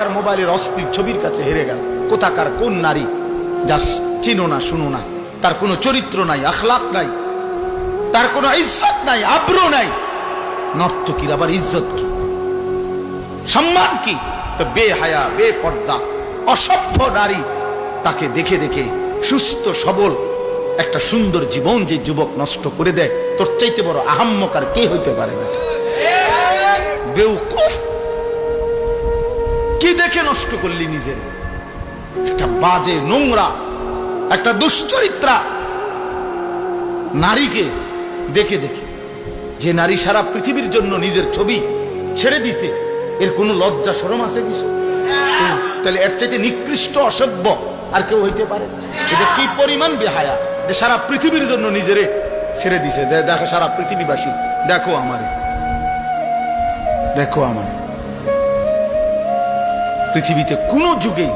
তার মোবাইলের অস্থির ছবির কাছে হেরে গেল। কোথাকার কোন নারী, যা চিনো না শুনো না, তার কোনো চরিত্র নাই, আখলাক নাই, তার কোনো ইজ্জত নাই, আব্রু নাই। নর্তকীর আবার ইজ্জত কি, সম্মান কি? তো বেহায়া, বেপর্দা, অসভ্য নারী, তাকে দেখে দেখে সুস্থ সবল একটা সুন্দর জীবন যে যুবক নষ্ট করে দেয়, তোর চাইতে বড় আহাম্মক আর কে হইতে পারে না? বেউকুফ, কি দেখে নষ্ট করলি নিজের? একটা বাজে, নোংরা, একটা দুশ্চরিত্রা নারীকে দেখে দেখে, যে নারী সারা পৃথিবীর জন্য নিজের ছবি ছেড়ে দিছে, এর কোনো লজ্জা শরম আছে কিছু? তাহলে এর চাইতে নিকৃষ্ট অসভ্য আর কেউ হইতে পারে? এটা কি পরিমাণ বেহায়া যে সারা পৃথিবীর জন্য নিজেরে ছেড়ে দিছে। দেখো সারা পৃথিবীবাসী, দেখো আমারে, দেখো আমার। পৃথিবীতে কোনো যুগেই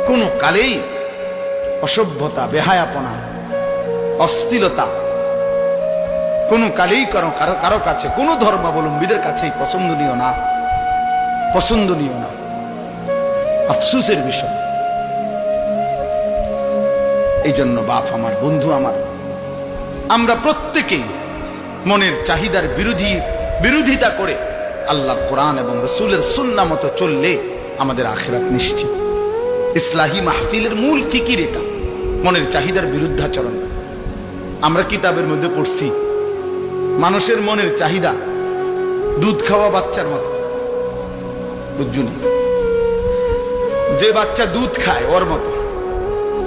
কোনো কালেই অসভ্যতা, বেহায়াপনা, অশ্লীলতা কোনো কালেই কারো কাছে, কোনো ধর্মাবলম্বীদের কাছেই পছন্দনীয় না, পছন্দনীয় না। আফসোসের বিষয়। এই জন্য বাপ আমার, বন্ধু আমার, আমরা প্রত্যেকেই মনের চাহিদার বিরোধিতা করে আল্লাহর কোরআন এবং রাসূলের সুন্নাহ মতো চললে আমাদের আখিরাত নিশ্চিত। ইসলাহি মাহফিলের মূল ফিকির এটা, মনের চাহিদার বিরুদ্ধাচরণ। আমরা কিতাবের মধ্যে পড়ছি, মানুষের মনের চাহিদা দুধ খাওয়া বাচ্চার মতো। বুঝুন, যে বাচ্চা দুধ খায় ওর মতো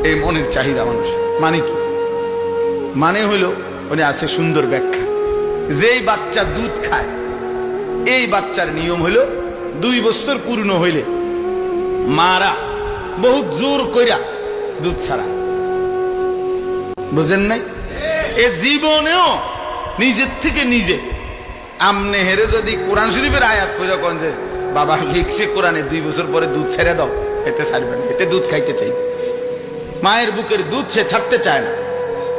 এই মনের চাহিদা মানুষ। মানে কি? মানে হইল, মানে আছে সুন্দর ব্যাখ্যা। যেই বাচ্চা দুধ খায়, এই বাচ্চার নিয়ম হইল 2 বছর পূর্ণ হইলে মারা বহুত জোর কইরা দুধ ছাড়া। বুঝেন নাই? এ জীবনেও নিজের থেকে নিজে আমনে হেরে যদি কোরআন শরীফের আয়াত পড়ে কোন যে বাবা লিখছে কোরআনে 2 বছর পরে দুধ ছেড়ে দাও, এতে ছাড়বে না, এতে দুধ খাইতে চাই। মায়ের বুকের দুধ সে ছাড়তে চায় না,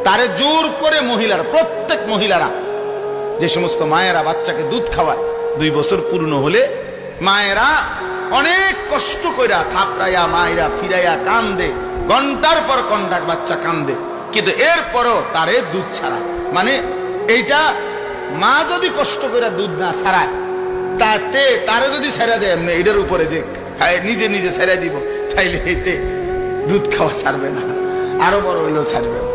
তারে জোর করে মহিলারা, প্রত্যেক মহিলারা, যে সমস্ত মায়েরা বাচ্চাকে দুধ খাওয়ায় 2 বছর পূর্ণ হলে মায়েরা অনেক কষ্ট কইরা থাপড়াইয়া মায়েরা ফিরাইয়া কান্দে, ঘন্টার পর ঘন্টা বাচ্চা কান্দে, কিন্তু এরপরও তারে দুধ ছাড়ায়। মানে এইটা মা যদি কষ্ট করে দুধ না ছাড়ায়, তাতে তারে যদি ছেড়ে দেয় এমনি এটার উপরে যে নিজে নিজে ছেড়ে দিব, তাইলে এতে দুধ খাওয়া ছাড়বে না, আরো বড় হইলেও ছাড়বে না,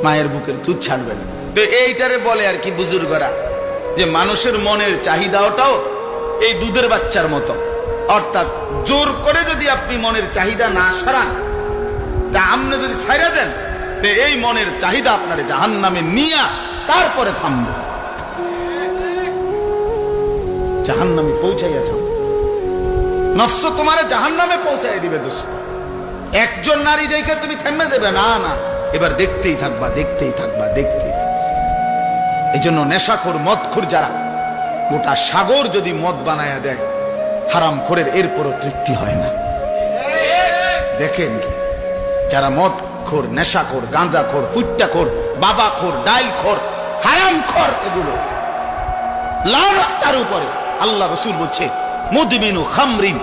মায়ের বুকের দুধ ছাড়বে না। তো এইটারে বলে আর কি বুজুর্গরা, যে মানুষের মনের চাহিদাটাও এই দুধের বাচ্চার মতো। অর্থাৎ জোর করে যদি আপনি মনের চাহিদা না সরান, তা আপনি যদি ছাইড়া দেন, তো এই মনের চাহিদা আপনার জাহান্নামে নিয়ে তারপরে থামবে, জাহান্নামে পৌঁছাইয়াছে। নফস তোমারে জাহান্নামে পৌঁছাই দিবে দোস্ত। একজন নারী দেখে তুমি থেমে যাবে না, না, এবার দেখতেই থাকবা, দেখতেই থাকবা, দেখতেই থাকবা। এই জন্য নেশাখোর, মদখোর যারা, গোটা সাগর যদি মদ বানায়া দেয় হারামখোরের, এরপরও তৃপ্তি হয় না। দেখেন যারা মদখোর, নেশাখোর, গাঁজাখোর, ফুট্টাখোর, বাবাখোর, ডাইলখোর, হারামখোর, এগুলো লানত তার উপরে। আল্লাহ রাসূল বলছে মুদমিনু খামরিন